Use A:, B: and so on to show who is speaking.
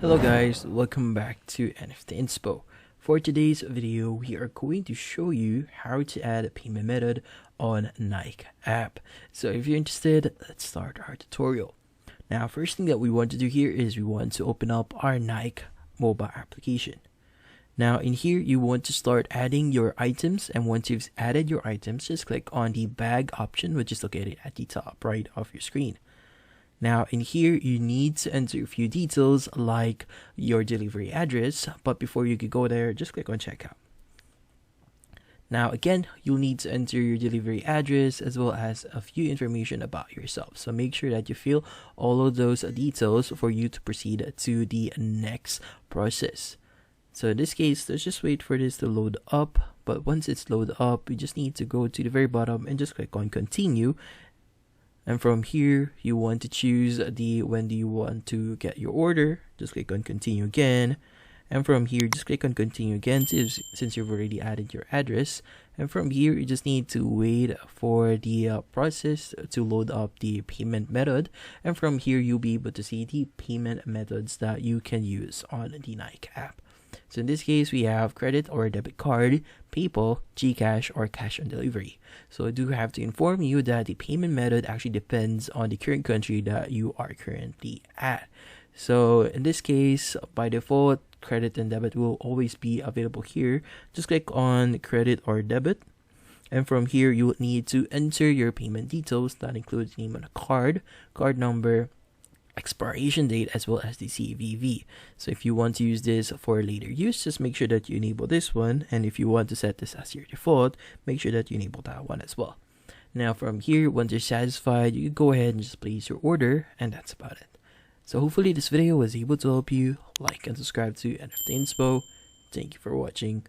A: Hello guys, welcome back to NFT Inspo. For today's video, we are going to show you how to add a payment method on Nike app. So if you're interested, let's start our tutorial. Now, first thing that we want to do here is we want to open up our Nike mobile application. Now in here, you want to start adding your items, and once you've added your items, just click on the bag option, which is located at the top right of your screen. Now in here, you need to enter a few details like your delivery address, but before you could go there, just click on checkout. Now again, you'll need to enter your delivery address as well as a few information about yourself. So make sure that you fill all of those details for you to proceed to the next process. So in this case, let's just wait for this to load up. But once it's loaded up, we just need to go to the very bottom and just click on continue. And from here, you want to choose the when do you want to get your order. Just click on continue again. And from here, just click on continue again since you've already added your address. And from here, you just need to wait for the process to load up the payment method. And from here, you'll be able to see the payment methods that you can use on the Nike app. So in this case, we have credit or debit card, PayPal, GCash, or cash on delivery. So I do have to inform you that the payment method actually depends on the current country that you are currently at. So in this case, by default, credit and debit will always be available here. Just click on credit or debit. And from here, you will need to enter your payment details. That includes name on the card, card number, expiration date, as well as the CVV. So if you want to use this for later use, just make sure that you enable this one. And if you want to set this as your default, make sure that you enable that one as well. Now from here, once you're satisfied, you can go ahead and just place your order, and that's about it. So hopefully this video was able to help you. Like and subscribe to NFT Inspo. Thank you for watching.